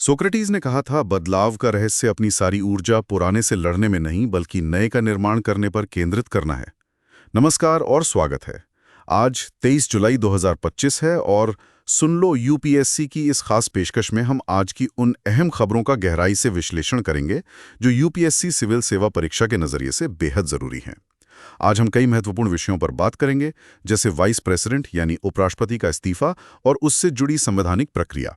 Socrates ने कहा था, बदलाव का रहस्य अपनी सारी ऊर्जा पुराने से लड़ने में नहीं बल्कि नए का निर्माण करने पर केंद्रित करना है। नमस्कार और स्वागत है। आज 23 जुलाई 2025 है और सुन लो यूपीएससी की इस खास पेशकश में हम आज की उन अहम खबरों का गहराई से विश्लेषण करेंगे जो यूपीएससी सिविल सेवा परीक्षा के नजरिए से बेहद जरूरी हैं। आज हम कई महत्वपूर्ण विषयों पर बात करेंगे, जैसे वाइस प्रेसिडेंट यानी उपराष्ट्रपति का इस्तीफा और उससे जुड़ी संवैधानिक प्रक्रिया।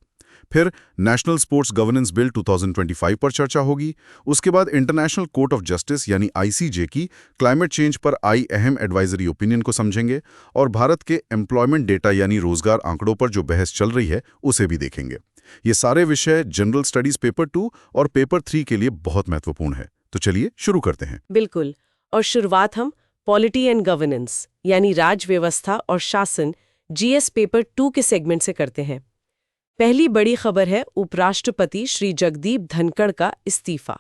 फिर नेशनल स्पोर्ट्स गवर्नेंस बिल 2025 पर चर्चा होगी। उसके बाद इंटरनेशनल कोर्ट ऑफ जस्टिस यानी आईसीजे की क्लाइमेट चेंज पर आई अहम एडवाइजरी ओपिनियन को समझेंगे और भारत के एम्प्लॉयमेंट डेटा यानी रोजगार आंकड़ों पर जो बहस चल रही है उसे भी देखेंगे। ये सारे विषय जनरल स्टडीज पेपर 2 और पेपर 3 के लिए बहुत महत्वपूर्ण है। तो चलिए शुरू करते हैं। बिल्कुल। और शुरुआत हम पॉलिटी एंड गवर्नेंस यानी राज व्यवस्था और शासन जीएस पेपर 2 के सेगमेंट से करते हैं। पहली बड़ी खबर है उपराष्ट्रपति श्री जगदीप धनखड़ का इस्तीफा।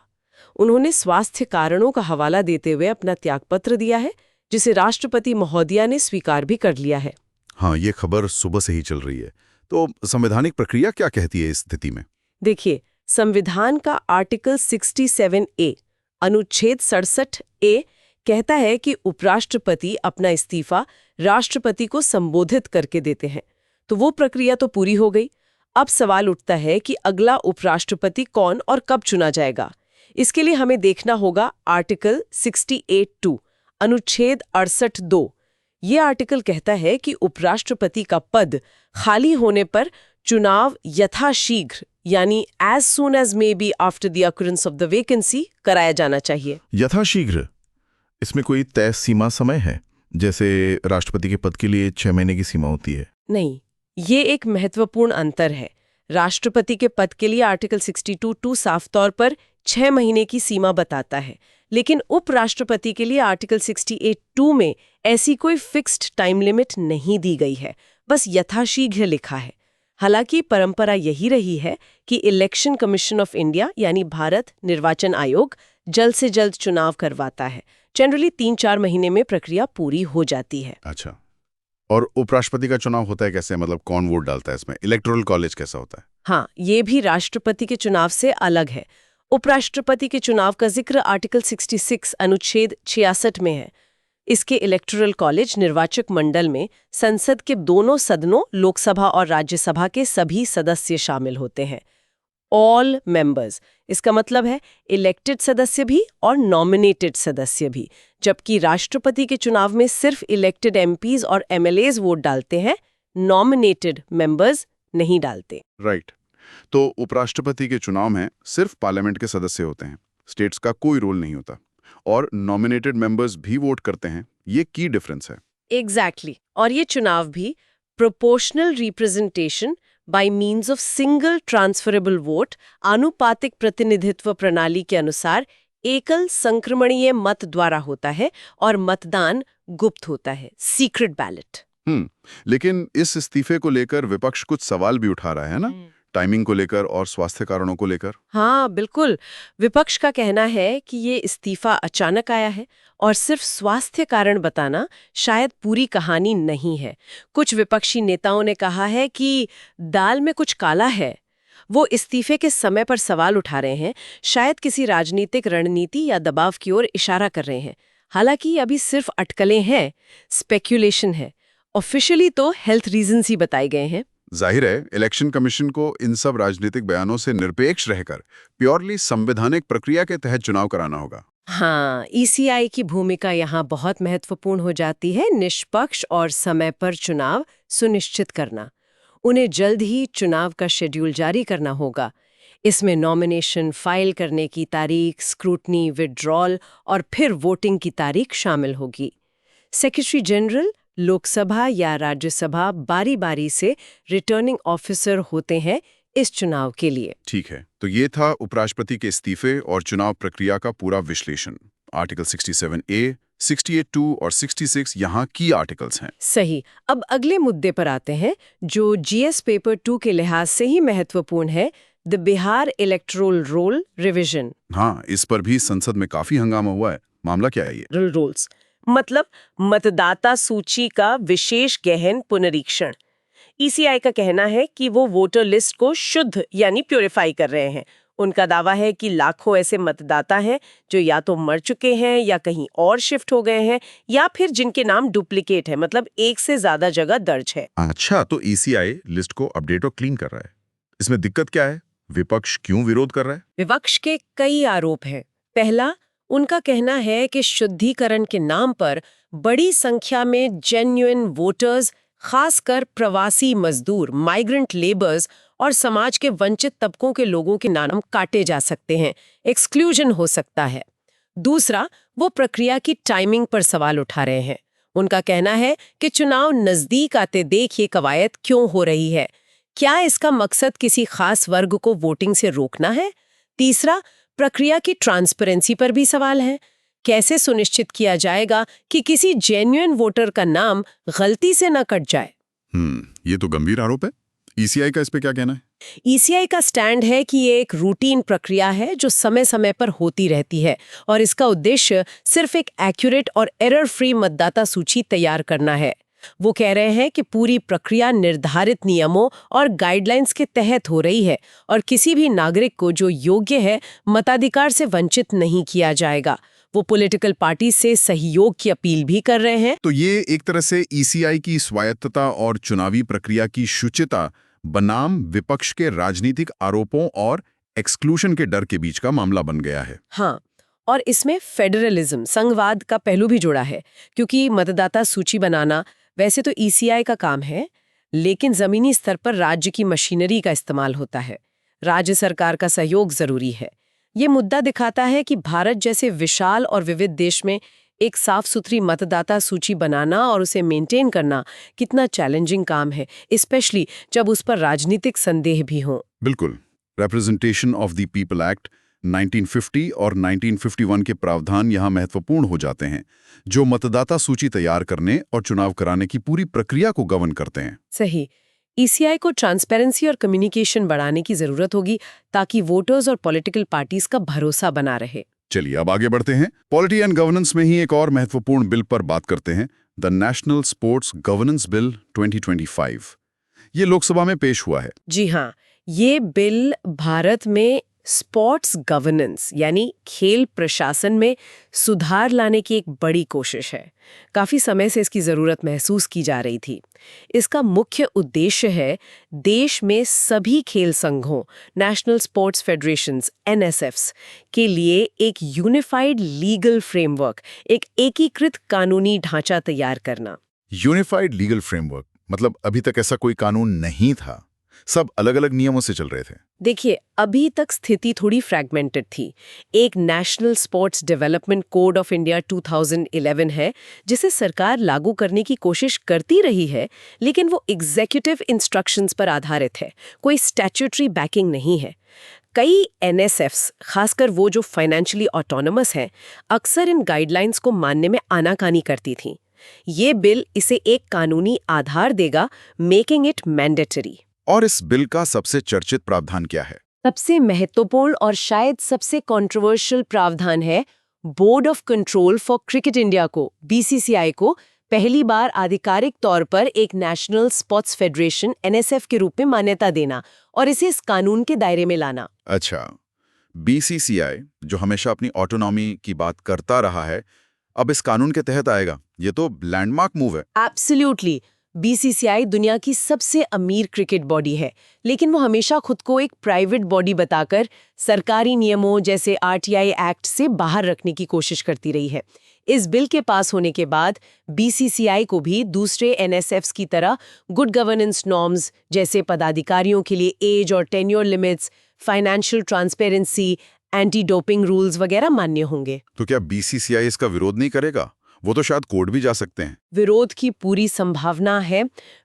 उन्होंने स्वास्थ्य कारणों का हवाला देते हुए अपना त्यागपत्र दिया है, जिसे राष्ट्रपति महोदया ने स्वीकार भी कर लिया है। हाँ, ये खबर सुबह से ही चल रही है। तो संवैधानिक प्रक्रिया क्या कहती है इस स्थिति में? देखिए, संविधान का आर्टिकल 67A अनुच्छेद 67A कहता है कि उपराष्ट्रपति अपना इस्तीफा राष्ट्रपति को संबोधित करके देते हैं। तो वो प्रक्रिया तो पूरी हो गई। अब सवाल उठता है कि अगला उपराष्ट्रपति कौन और कब चुना जाएगा। इसके लिए हमें देखना होगा आर्टिकल 68(2) अनुच्छेद 68(2। ये आर्टिकल कहता है कि उपराष्ट्रपति का पद खाली होने पर चुनाव यथाशीघ्र यानी as soon as may be after the occurrence of the vacancy कराया जाना चाहिए। यथाशीघ्र, इसमें कोई तय सीमा समय है, जैसे राष्ट्रपति के पद के लिए 6 महीने की सीमा होती है? नहीं, ये एक महत्वपूर्ण अंतर है। राष्ट्रपति के पद के लिए आर्टिकल 62(2) साफ तौर पर 6 महीने की सीमा बताता है, लेकिन उपराष्ट्रपति के लिए आर्टिकल 68(2) में ऐसी कोई फिक्स्ड टाइम लिमिट नहीं दी गई है, बस यथाशीघ्र लिखा है। हालांकि परंपरा यही रही है कि इलेक्शन कमीशन ऑफ इंडिया यानी भारत निर्वाचन आयोग जल्द से जल्द चुनाव करवाता है। जनरली 3-4 महीने में प्रक्रिया पूरी हो जाती है। अच्छा, और उपराष्ट्रपति का चुनाव होता है कैसे? मतलब कौन वोट डालता है इसमें? इलेक्टोरल कॉलेज कैसा होता है? हाँ, ये भी राष्ट्रपति के चुनाव से अलग है। उपराष्ट्रपति के चुनाव का जिक्र आर्टिकल 66 अनुच्छेद 66 में है। इसके इलेक्टोरल कॉलेज निर्वाचक मंडल में संसद के दोनों सदनों लोकसभा और राज्यसभा के सभी सदस्य शामिल होते हैं। ऑल मेंबर्स, इसका मतलब है इलेक्टेड सदस्य भी और नॉमिनेटेड सदस्य भी, जबकि राष्ट्रपति के चुनाव में सिर्फ इलेक्टेड एमपीज और एमएलएज वोट डालते हैं, नॉमिनेटेड मेंबर्स नहीं डालते। राइट। तो उपराष्ट्रपति के चुनाव में सिर्फ पार्लियामेंट के सदस्य होते हैं, स्टेट्स का कोई रोल नहीं होता, और नॉमिनेटेड मेंबर्स भी वोट करते हैं। ये की डिफरेंस है। एग्जैक्टली। और ये चुनाव भी proportional representation bye means of single transferable vote आनुपातिक प्रतिनिधित्व प्रणाली के अनुसार एकल संक्रमणीय मत द्वारा होता है और मतदान गुप्त होता है, सीक्रेट बैलेट। लेकिन इस इस्तीफे को लेकर विपक्ष कुछ सवाल भी उठा रहा है ना, टाइमिंग को लेकर और स्वास्थ्य कारणों को लेकर। हाँ बिल्कुल, विपक्ष का कहना है कि ये इस्तीफा अचानक आया है और सिर्फ स्वास्थ्य कारण बताना शायद पूरी कहानी नहीं है। कुछ विपक्षी नेताओं ने कहा है कि दाल में कुछ काला है। वो इस्तीफे के समय पर सवाल उठा रहे हैं, शायद किसी राजनीतिक रणनीति या दबाव की ओर इशारा कर रहे हैं। हालांकि अभी सिर्फ अटकलें हैं, स्पेक्यूलेशन है। ऑफिशियली तो हेल्थ रीजंस ही बताए गए हैं। जाहिर है इलेक्शन कमीशन को इन सब राजनीतिक बयानों से निरपेक्ष रहकर प्योरली संवैधानिक प्रक्रिया के तहत चुनाव कराना होगा। हाँ, ईसीआई की भूमिका यहाँ बहुत महत्वपूर्ण हो जाती है। निष्पक्ष और समय पर चुनाव सुनिश्चित करना। उन्हें जल्द ही चुनाव का शेड्यूल जारी करना होगा। इसमें नॉमिनेशन फाइल करने की तारीख, स्क्रूटनी, विड्रॉल और फिर वोटिंग की तारीख शामिल होगी। सेक्रेटरी जनरल लोकसभा या राज्यसभा बारी बारी से रिटर्निंग ऑफिसर होते हैं इस चुनाव के लिए। ठीक है, तो ये था उपराष्ट्रपति के इस्तीफे और चुनाव प्रक्रिया का पूरा विश्लेषण। आर्टिकल 67A, 68(2) और 66 यहाँ की आर्टिकल्स हैं। सही। अब अगले मुद्दे पर आते हैं, जो जीएस पेपर 2 के लिहाज से ही महत्वपूर्ण है, the Bihar electoral roll revision. हाँ, इस पर भी संसद में काफी हंगामा हुआ है। मामला क्या है ये? रोल्स मतलब मतदाता सूची का विशेष गहन पुनरीक्षण। ईसीआई का कहना है कि वो वोटर लिस्ट को शुद्ध यानी प्यूरिफाई कर रहे हैं। उनका दावा है कि लाखों ऐसे मतदाता हैं जो या तो मर चुके हैं या कहीं और शिफ्ट हो गए हैं या फिर जिनके नाम डुप्लीकेट है, मतलब एक से ज्यादा जगह दर्ज है। अच्छा, तो ईसीआई लिस्ट को अपडेट और क्लीन कर रहा है। इसमें दिक्कत क्या है? विपक्ष क्यों विरोध कर रहा है? विपक्ष के कई आरोप हैं। पहला, उनका कहना है कि शुद्धिकरण के नाम पर बड़ी संख्या में जेन्युइन वोटर्स, खासकर प्रवासी मजदूर, माइग्रेंट लेबर्स और समाज के वंचित तबकों के लोगों के नाम काटे जा सकते हैं, एक्सक्लूजन हो सकता है। दूसरा, वो प्रक्रिया की टाइमिंग पर सवाल उठा रहे हैं। उनका कहना है कि चुनाव नजदीक आते देख ये कवायद क्यों हो रही है। क्या इसका मकसद किसी खास वर्ग को वोटिंग से रोकना है? तीसरा, प्रक्रिया की ट्रांसपेरेंसी पर भी सवाल है। कैसे सुनिश्चित किया जाएगा कि किसी जेन्युइन वोटर का नाम गलती से न कट जाए? ये तो गंभीर आरोप है। ईसीआई का इस पे क्या कहना है? ईसीआई का स्टैंड है कि ये एक रूटीन प्रक्रिया है जो समय समय पर होती रहती है और इसका उद्देश्य सिर्फ एक एक्यूरेट और एरर फ्री मतदाता सूची तैयार करना है। वो कह रहे हैं कि पूरी प्रक्रिया निर्धारित नियमों और गाइडलाइंस के तहत हो रही है और किसी भी नागरिक को जो योग्य है मताधिकार से वंचित नहीं किया जाएगा। वो पॉलिटिकल पार्टी से सहयोग की अपील भी कर रहे हैं। तो ये एक तरह से ईसीआई की स्वायत्तता और चुनावी प्रक्रिया की शुचिता बनाम विपक्ष के राजनीतिक आरोपों और एक्सक्लूशन के डर के बीच का मामला बन गया है। हाँ, और इसमें फेडरलिज्म, संघवाद का पहलू भी जुड़ा है, क्योंकि मतदाता सूची बनाना वैसे तो ईसीआई का काम है, लेकिन जमीनी स्तर पर राज्य की मशीनरी का इस्तेमाल होता है। राज्य सरकार का सहयोग जरूरी है। ये मुद्दा दिखाता है कि भारत जैसे विशाल और विविध देश में एक साफ सुथरी मतदाता सूची बनाना और उसे मेंटेन करना कितना चैलेंजिंग काम है, स्पेशली जब उस पर राजनीतिक संदेह भी हों। बिल्कुल। Representation of the people act 1950 और 1951 के प्रावधान यहाँ महत्वपूर्ण हो जाते हैं, जो मतदाता सूची तैयार करने और चुनाव कराने की पूरी प्रक्रिया को गवर्न करते हैं। सही। ईसीआई को ट्रांसपेरेंसी और कम्युनिकेशन बढ़ाने की जरूरत होगी ताकि वोटर्स और पॉलिटिकल पार्टीज का भरोसा बना रहे। चलिए अब आगे बढ़ते हैं। पॉलिटी एंड गवर्नेंस में ही एक और महत्वपूर्ण बिल पर बात करते हैं, the national sports governance bill 2025। ये लोकसभा में पेश हुआ है। जी हाँ, ये बिल भारत में स्पोर्ट्स गवर्नेंस यानी खेल प्रशासन में सुधार लाने की एक बड़ी कोशिश है। काफी समय से इसकी जरूरत महसूस की जा रही थी। इसका मुख्य उद्देश्य है देश में सभी खेल संघों, नेशनल स्पोर्ट्स फेडरेशंस, एनएसएफ्स के लिए एक यूनिफाइड लीगल फ्रेमवर्क, एक एकीकृत कानूनी ढांचा तैयार करना। यूनिफाइड लीगल फ्रेमवर्क मतलब अभी तक ऐसा कोई कानून नहीं था, सब अलग अलग नियमों से चल रहे थे। देखिए, अभी तक स्थिति थोड़ी फ्रैगमेंटेड थी। एक national sports development code of India 2011 है जिसे सरकार लागू करने की कोशिश करती रही है, लेकिन वो एग्जीक्यूटिव इंस्ट्रक्शंस पर आधारित है, कोई स्टैट्यूटरी बैकिंग नहीं है। कई एनएसएफ्स, खासकर वो जो फाइनेंशियली ऑटोनोमस हैं, अक्सर इन गाइडलाइंस को मानने में आनाकानी करती थीं। ये बिल इसे एक कानूनी आधार देगा, मेकिंग इट मैंडेटरी। और इस बिल का सबसे चर्चित प्रावधान क्या है? सबसे महत्वपूर्ण और शायद सबसे कंट्रोवर्शियल प्रावधान है board of control for cricket India को, बीसीसीआई को पहली बार आधिकारिक तौर पर एक नेशनल स्पोर्ट्स फेडरेशन एनएसएफ के रूप में मान्यता देना और इसे इस कानून के दायरे में लाना। अच्छा, बीसीसीआई जो हमेशा अपनी ऑटोनॉमी की बात करता रहा है, अब इस कानून के तहत आएगा। ये तो लैंडमार्क मूव है। एब्सोल्युटली। बीसीसीआई दुनिया की सबसे अमीर क्रिकेट बॉडी है, लेकिन वो हमेशा खुद को एक प्राइवेट बॉडी बताकर सरकारी नियमों जैसे आरटीआई एक्ट से बाहर रखने की कोशिश करती रही है। इस बिल के पास होने के बाद बीसीसीआई को भी दूसरे एनएसएफ्स की तरह गुड गवर्नेंस नॉर्म्स जैसे पदाधिकारियों के लिए एज और tenure limits, financial transparency, anti doping rules वगैरह मान्य होंगे। तो क्या बीसीसीआई इसका विरोध नहीं करेगा? वो तो शायद कोर्ट भी जा सकते हैं। विरोध की पूरी संभावना है।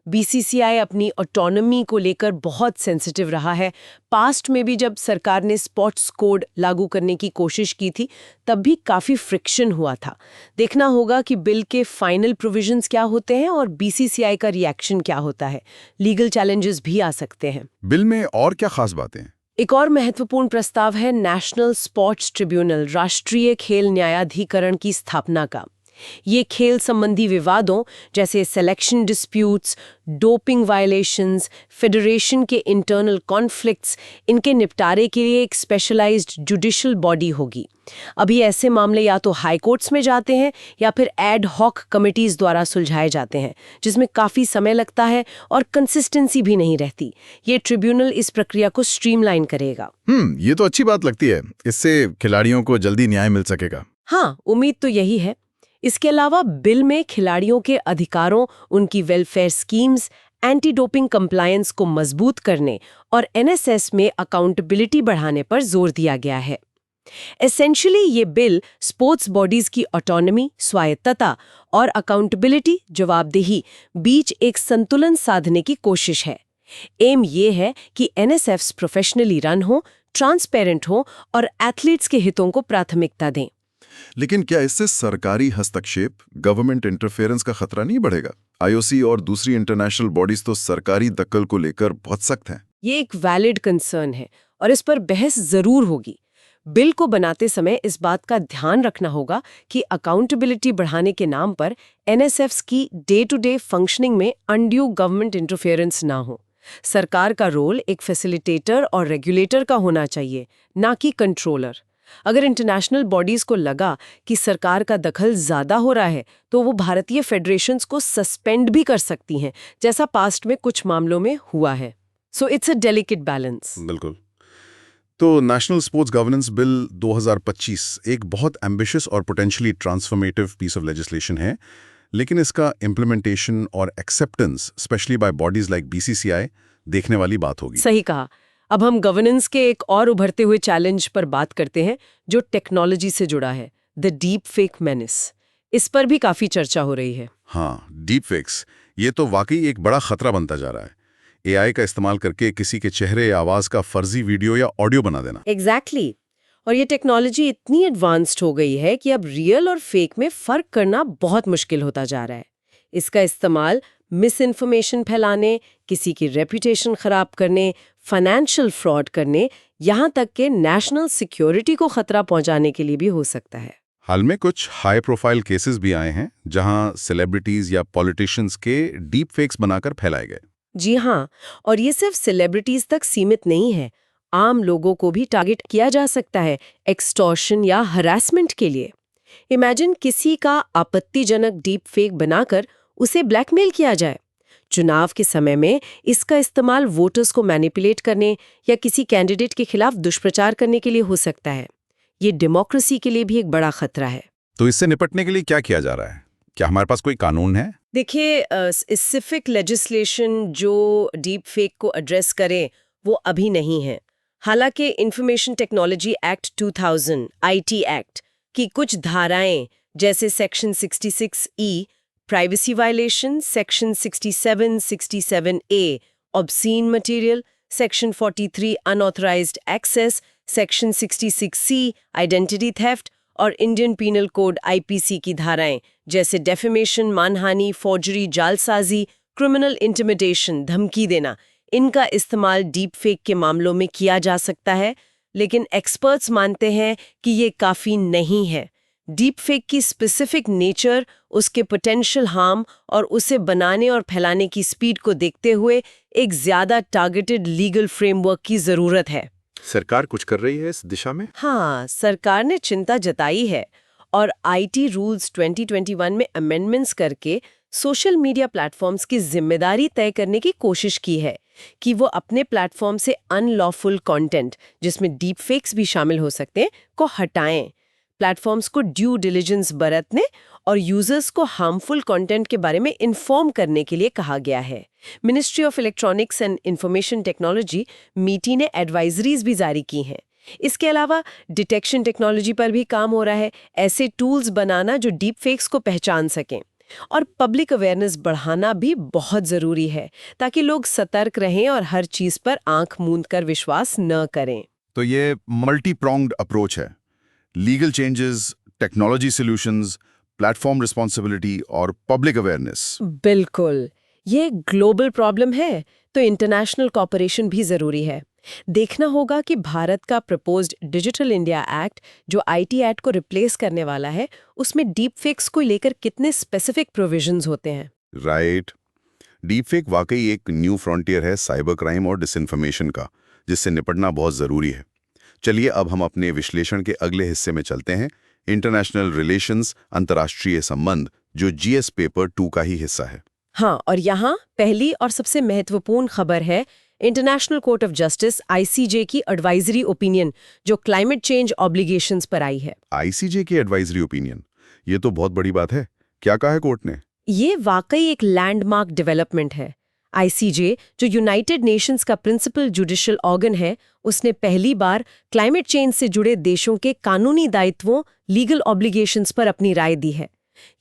बीसीसीआई अपनी ऑटोनॉमी को लेकर बहुत सेंसिटिव रहा है। पास्ट में भी जब सरकार ने स्पोर्ट्स कोड लागू करने की कोशिश की थी, तब भी काफी फ्रिक्शन हुआ था। देखना होगा कि बिल के फाइनल प्रोविजंस क्या होते हैं और बीसीसीआई का रिएक्शन क्या होता है। लीगल चैलेंजेस भी आ सकते हैं। बिल में और क्या खास बातें हैं? एक और महत्वपूर्ण प्रस्ताव है नेशनल स्पोर्ट्स ट्रिब्यूनल, राष्ट्रीय खेल न्यायाधिकरण की स्थापना का। ये खेल संबंधी विवादों जैसे selection disputes, doping violations, federation के इंटरनल कॉन्फ्लिक्ट्स, इनके निपटारे के लिए एक स्पेशलाइज्ड जुडिशियल बॉडी होगी। अभी ऐसे मामले या तो हाई कोर्ट्स में जाते हैं या फिर एड हॉक कमिटीज द्वारा सुलझाए जाते हैं, जिसमें काफ़ी समय लगता है और कंसिस्टेंसी भी नहीं रहती। ये ट्रिब्यूनल इस प्रक्रिया को स्ट्रीमलाइन करेगा। ये तो अच्छी बात लगती है। इससे खिलाड़ियों को जल्दी न्याय मिल सकेगा। हाँ, उम्मीद तो यही है। इसके अलावा बिल में खिलाड़ियों के अधिकारों, उनकी welfare schemes, anti doping compliance को मजबूत करने और एनएसएस में अकाउंटेबिलिटी बढ़ाने पर जोर दिया गया है। एसेंशियली ये बिल स्पोर्ट्स बॉडीज की ऑटोनॉमी, स्वायत्तता और अकाउंटेबिलिटी, जवाबदेही बीच एक संतुलन साधने की कोशिश है। एम ये है कि एनएसएफ्स प्रोफेशनली रन हो, ट्रांसपेरेंट हो और एथलीट्स के हितों को प्राथमिकता दें। लेकिन क्या इससे सरकारी हस्तक्षेप, गवर्नमेंट इंटरफेरेंस का खतरा नहीं बढ़ेगा? आईओसी और दूसरी इंटरनेशनल बॉडीज तो सरकारी दखल को लेकर बहुत सख्त हैं। ये एक वैलिड कंसर्न है और इस पर बहस जरूर होगी। बिल को बनाते समय इस बात का ध्यान रखना होगा कि अकाउंटेबिलिटी बढ़ाने के नाम पर एनएसएफ्स की डे टू डे फंक्शनिंग में अनड्यू गवर्नमेंट इंटरफेरेंस ना हो। सरकार का रोल एक फैसिलिटेटर और रेगुलेटर का होना चाहिए, ना कि कंट्रोलर। अगर इंटरनेशनल बॉडीज को लगा कि सरकार का दखल ज्यादा हो रहा है तो वो भारतीय फेडरेशंस को सस्पेंड भी कर सकती हैं, जैसा पास्ट में कुछ मामलों में हुआ है। So it's a delicate balance. बिल्कुल। तो नेशनल स्पोर्ट्स गवर्नेंस बिल 2025 एक बहुत एम्बिशियस और potentially transformative piece of legislation है, लेकिन इसका इम्प्लीमेंटेशन और acceptance specially by bodies like BCCI देखने वाली बात होगी। सही कहा। अब हम गवर्नेंस के एक और उभरते हुए चैलेंज पर बात करते हैं जो टेक्नोलॉजी से जुड़ा है, द डीप फेक मेनिस। इस पर भी काफी चर्चा हो रही है। हाँ, डीप फेक्स ये तो वाकई एक बड़ा खतरा बनता जा रहा है। एआई का इस्तेमाल करके किसी के चेहरे या आवाज का फर्जी वीडियो या ऑडियो बना देना। एग्जैक्टली। और ये टेक्नोलॉजी इतनी एडवांस्ड हो गई है कि अब रियल और फेक में फर्क करना बहुत मुश्किल होता जा रहा है। इसका इस्तेमाल मिस इन्फॉर्मेशन फैलाने, किसी की रेपुटेशन खराब करने, फाइनेंशियल फ्रॉड करने, यहाँ तक कि नेशनल सिक्योरिटी को खतरा पहुंचाने के लिए भी हो सकता है। हाल में कुछ हाई प्रोफाइल केसेस भी आए हैं जहां सेलिब्रिटीज या पॉलिटिशियंस के डीप फेक्स बनाकर फैलाए गए। जी हाँ, और ये सिर्फ सेलिब्रिटीज तक सीमित नहीं है। आम लोगों को भी टारगेट किया जा सकता है एक्सटॉर्शन या हरासमेंट के लिए। इमेजिन किसी का आपत्तिजनक डीप फेक बनाकर उसे ब्लैकमेल किया जाए। चुनाव के समय में इसका इस्तेमाल वोटर्स को मैनिपुलेट करने या किसी कैंडिडेट के खिलाफ दुष्प्रचार करने के लिए हो सकता है। ये डेमोक्रेसी के लिए भी एक बड़ा खतरा है। तो इससे निपटने के लिए क्या किया जा रहा है? क्या हमारे पास कोई कानून है? देखिए, स्पेसिफिक लेजिस्लेशन जो डीप फेक को एड्रेस करे वो अभी नहीं है। हालांकि information technology act 2000 IT act की कुछ धाराएं जैसे section 66E privacy violation, section 67, 67A obscene material, section 43 unauthorised access, section 66C identity theft और इंडियन पीनल कोड आईपीसी की धाराएं जैसे डेफेमेशन, मानहानि, फॉर्जरी, जालसाजी, क्रिमिनल इंटिमिडेशन, धमकी देना, इनका इस्तेमाल डीप फेक के मामलों में किया जा सकता है। लेकिन एक्सपर्ट्स मानते हैं कि ये काफ़ी नहीं है। डीप फेक की स्पेसिफिक नेचर, उसके पोटेंशियल हार्म और उसे बनाने और फैलाने की स्पीड को देखते हुए एक ज़्यादा टारगेटेड लीगल फ्रेमवर्क की ज़रूरत है। सरकार कुछ कर रही है इस दिशा में? हाँ, सरकार ने चिंता जताई है और आईटी रूल्स 2021 में अमेंडमेंट्स करके सोशल मीडिया प्लेटफॉर्म्स की जिम्मेदारी तय करने की कोशिश की है कि वो अपने प्लेटफॉर्म से अनलॉफुल कंटेंट, जिसमें डीप फेक्स भी शामिल हो सकते हैं, को हटाएं। प्लेटफॉर्म्स को ड्यू डिलिजेंस बरतने और यूजर्स को हार्मफुल कंटेंट के बारे में इन्फॉर्म करने के लिए कहा गया है। Ministry of electronics and information technology मीटी ने एडवाइजरीज भी जारी की हैं। इसके अलावा डिटेक्शन टेक्नोलॉजी पर भी काम हो रहा है, ऐसे टूल्स बनाना जो डीप फेक्स को पहचान सकें। और पब्लिक अवेयरनेस बढ़ाना भी बहुत ज़रूरी है ताकि लोग सतर्क रहें और हर चीज़ पर आंख मूंद कर विश्वास न करें। तो ये मल्टी प्रोंग्ड अप्रोच है, legal changes, technology solutions, platform responsibility और पब्लिक अवेयरनेस। बिल्कुल, ये ग्लोबल प्रॉब्लम है तो इंटरनेशनल कॉपरेशन भी ज़रूरी है। देखना होगा कि भारत का प्रपोज्ड डिजिटल इंडिया एक्ट जो आईटी एक्ट को रिप्लेस करने वाला है, उसमें डीप फेक्स को लेकर कितने स्पेसिफिक प्रोविजंस होते हैं। राइट। डीपफेक वाकई एक न्यू फ्रंटियर है साइबर क्राइम और डिसइंफॉर्मेशन का, जिससे निपटना बहुत ज़रूरी है। चलिए अब हम अपने विश्लेषण के अगले हिस्से में चलते हैं, इंटरनेशनल रिलेशंस, अंतर्राष्ट्रीय संबंध, जो जीएस पेपर 2 का ही हिस्सा है। हाँ, और यहाँ पहली और सबसे महत्वपूर्ण खबर है international court of justice ICJ की एडवाइजरी ओपिनियन जो क्लाइमेट चेंज ऑब्लिगेशंस पर आई है। आईसीजे की एडवाइजरी ओपिनियन, ये तो बहुत बड़ी बात है। क्या कहा है कोर्ट ने? ये वाकई एक लैंडमार्क डेवलपमेंट है। आईसीजे, जो यूनाइटेड नेशंस का प्रिंसिपल जुडिशियल ऑर्गन है, उसने पहली बार क्लाइमेट चेंज से जुड़े देशों के कानूनी दायित्वों, लीगल ऑब्लिगेशंस पर अपनी राय दी है।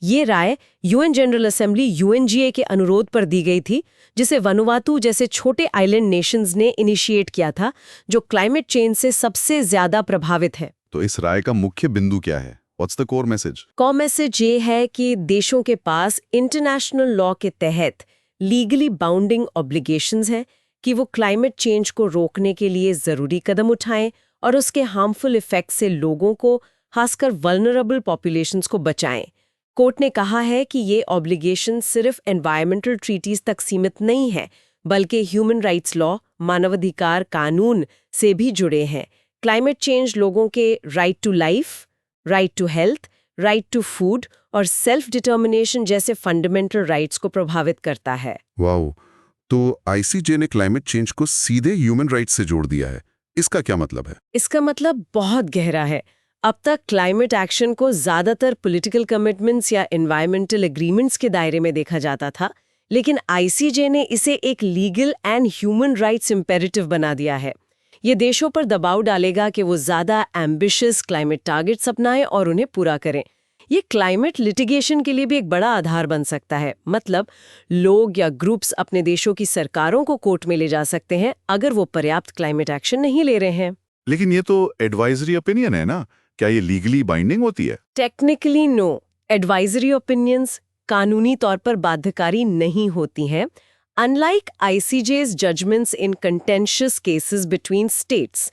ये राय यूएन जनरल असेंबली यूएनजीए के अनुरोध पर दी गई थी, जिसे वनुवातु जैसे छोटे आइलैंड नेशंस ने इनिशिएट किया था, जो क्लाइमेट चेंज से सबसे ज्यादा प्रभावित है। तो इस राय का मुख्य बिंदु क्या है? What's the core message? Core message ये है कि देशों के पास इंटरनेशनल लॉ के तहत लीगली बाउंडिंग ऑब्लिगेशंस हैं कि वो क्लाइमेट चेंज को रोकने के लिए जरूरी कदम उठाएं और उसके हार्मफुल इफेक्ट से लोगों को, खासकर वल्नरेबल पॉपुलेशंस को बचाएं। कोर्ट ने कहा है कि ये ऑब्लिगेशन सिर्फ एनवायरमेंटल ट्रीटीज तक सीमित नहीं है, बल्कि ह्यूमन राइट्स लॉ, मानवाधिकार कानून से भी जुड़े हैं। क्लाइमेट चेंज लोगों के right to life, right to health, right to food और सेल्फ डिटर्मिनेशन जैसे फंडामेंटल राइट्स को प्रभावित करता है। वाओ, तो आईसीजे ने क्लाइमेट चेंज को सीधे ह्यूमन राइट्स से जोड़ दिया है। इसका क्या मतलब है? इसका मतलब बहुत गहरा है। अब तक क्लाइमेट एक्शन को ज्यादातर पॉलिटिकल कमिटमेंट्स या एनवायरमेंटल एग्रीमेंट्स के दायरे में देखा जाता था, लेकिन आईसीजे ने इसे एक legal and human rights imperative बना दिया है। ये देशों पर दबाव डालेगा कि वो ज्यादा एम्बिशियस क्लाइमेट टारगेट्स अपनाएं और उन्हें पूरा करें। ये क्लाइमेट लिटिगेशन के लिए भी एक बड़ा आधार बन सकता है। मतलब लोग या ग्रुप्स अपने देशों की सरकारों को कोर्ट में ले जा सकते हैं अगर वो पर्याप्त क्लाइमेट एक्शन नहीं ले रहे हैं। लेकिन ये तो एडवाइजरी ओपिनियन है ना, क्या ये लीगली बाइंडिंग होती है? Technically no. एडवाइजरी ओपिनियंस कानूनी तौर पर बाध्यकारी नहीं होती हैं, unlike ICJ's judgments in contentious cases between states.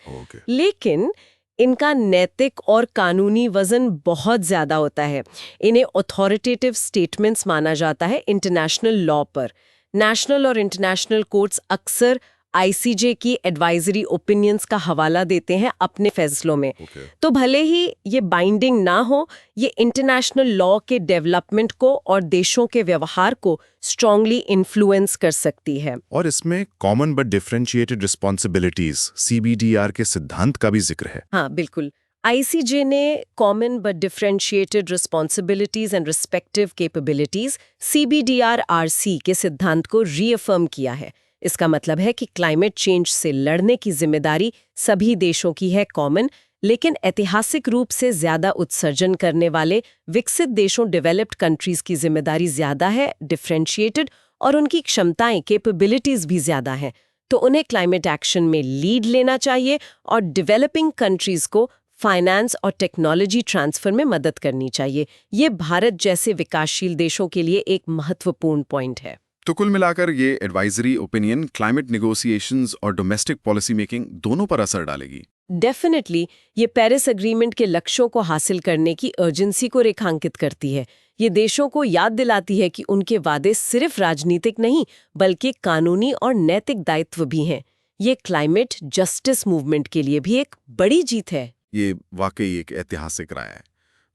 लेकिन इनका नैतिक और कानूनी वजन बहुत ज्यादा होता है। इन्हें अथॉरिटेटिव स्टेटमेंट्स माना जाता है इंटरनेशनल लॉ पर। नेशनल और इंटरनेशनल कोर्ट्स अक्सर आईसीजे की एडवाइजरी ओपिनियंस का हवाला देते हैं अपने फैसलों में। तो भले ही ये बाइंडिंग ना हो, ये इंटरनेशनल लॉ के डेवलपमेंट को और देशों के व्यवहार को स्ट्रांगली इन्फ्लुएंस कर सकती है। और इसमें कॉमन बट डिफरेंशिएटेड रिस्पॉन्सिबिलिटीज सीबीडीआर के सिद्धांत का भी जिक्र है। हाँ बिल्कुल। आईसीजे ने common but differentiated responsibilities and respective capabilities CBDRRC के सिद्धांत को रीअफर्म किया है। इसका मतलब है कि क्लाइमेट चेंज से लड़ने की जिम्मेदारी सभी देशों की है कॉमन, लेकिन ऐतिहासिक रूप से ज्यादा उत्सर्जन करने वाले विकसित देशों, डेवलप्ड कंट्रीज की जिम्मेदारी ज्यादा है, डिफरेंशिएटेड, और उनकी क्षमताएं, कैपेबिलिटीज भी ज्यादा हैं। तो उन्हें क्लाइमेट एक्शन में लीड लेना चाहिए और डेवलपिंग कंट्रीज को फाइनेंस और टेक्नोलॉजी ट्रांसफर में मदद करनी चाहिए। ये भारत जैसे विकासशील देशों के लिए एक महत्वपूर्ण पॉइंट है। तो कुल मिलाकर ये एडवाइजरी ओपिनियन क्लाइमेट नेगोशिएशंस और डोमेस्टिक पॉलिसी मेकिंग दोनों पर असर डालेगी। डेफिनेटली ये पेरिस एग्रीमेंट के लक्ष्यों को हासिल करने की अर्जेंसी को रेखांकित करती है। ये देशों को याद दिलाती है कि उनके वादे सिर्फ राजनीतिक नहीं बल्कि कानूनी और नैतिक दायित्व भी हैं। ये क्लाइमेट जस्टिस मूवमेंट के लिए भी एक बड़ी जीत है। ये वाकई एक ऐतिहासिक राय है।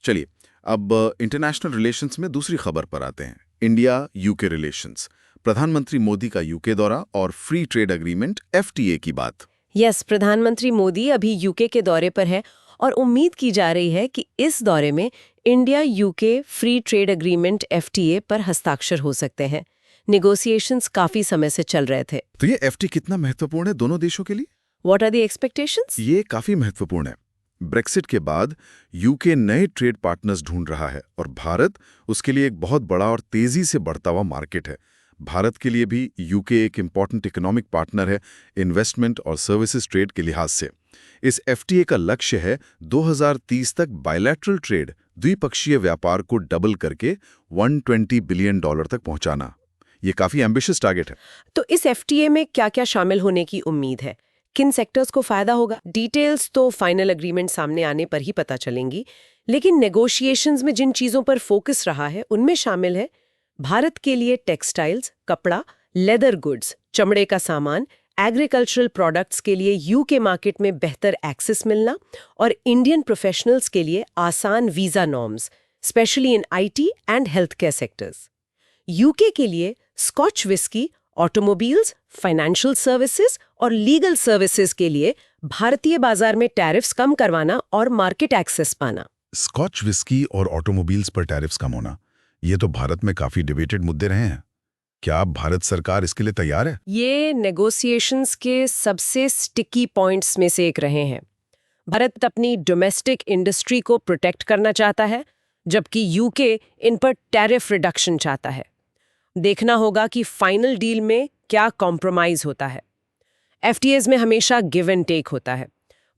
चलिए अब इंटरनेशनल रिलेशंस में दूसरी खबर पर आते हैं, इंडिया यूके रिलेशंस। प्रधानमंत्री मोदी का यूके दौरा और फ्री ट्रेड एग्रीमेंट FTA की बात। यस, प्रधानमंत्री मोदी अभी यूके के दौरे पर है और उम्मीद की जा रही है कि इस दौरे में India UK free trade agreement FTA पर हस्ताक्षर हो सकते हैं। नेगोशिएशंस काफी समय से चल रहे थे। तो ये FTA कितना महत्वपूर्ण है दोनों देशों के लिए? What are the expectations? ये काफी महत्वपूर्ण है। ब्रेक्सिट के बाद यूके नए ट्रेड पार्टनर्स ढूंढ रहा है और भारत उसके लिए एक बहुत बड़ा और तेजी से बढ़ता हुआ मार्केट है। भारत के लिए भी यूके एक इम्पॉर्टेंट इकोनॉमिक पार्टनर है इन्वेस्टमेंट और सर्विसेज ट्रेड के लिहाज से। इस FTA का लक्ष्य है 2030 तक बायलैटरल ट्रेड, द्विपक्षीय व्यापार को डबल करके $120 बिलियन तक पहुंचाना। ये काफी एम्बिशियस टारगेट है। तो इस FTA में क्या-क्या शामिल होने की उम्मीद है? किन सेक्टर्स को फायदा होगा? डिटेल्स तो फाइनल एग्रीमेंट सामने आने पर ही पता चलेंगी, लेकिन नेगोशिएशंस में जिन चीजों पर फोकस रहा है उनमें शामिल है भारत के लिए टेक्सटाइल्स, कपड़ा, लेदर गुड्स, चमड़े का सामान, एग्रीकल्चरल प्रोडक्ट्स के लिए यूके मार्केट में बेहतर एक्सेस मिलना और इंडियन प्रोफेशनल्स के लिए आसान visa norms, specially in IT and health care sectors. UK के लिए scotch whisky, automobiles, financial services और लीगल सर्विसेज के लिए भारतीय बाजार में टैरिफ्स कम करवाना और मार्केट एक्सेस पाना। स्कॉच विस्की और ऑटोमोबाइल्स पर टैरिफ्स कम होना, ये तो भारत में काफी डिबेटेड मुद्दे रहे हैं। क्या भारत सरकार इसके लिए तैयार है? ये नेगोशिएशंस के सबसे स्टिकी पॉइंट्स में से एक रहे हैं। भारत अपनी डोमेस्टिक इंडस्ट्री को प्रोटेक्ट करना चाहता है, जबकि यूके इन पर टैरिफ रिडक्शन चाहता है। देखना होगा कि फाइनल डील में क्या कॉम्प्रोमाइज होता है। एफटीएज में हमेशा गिव एंड टेक होता है।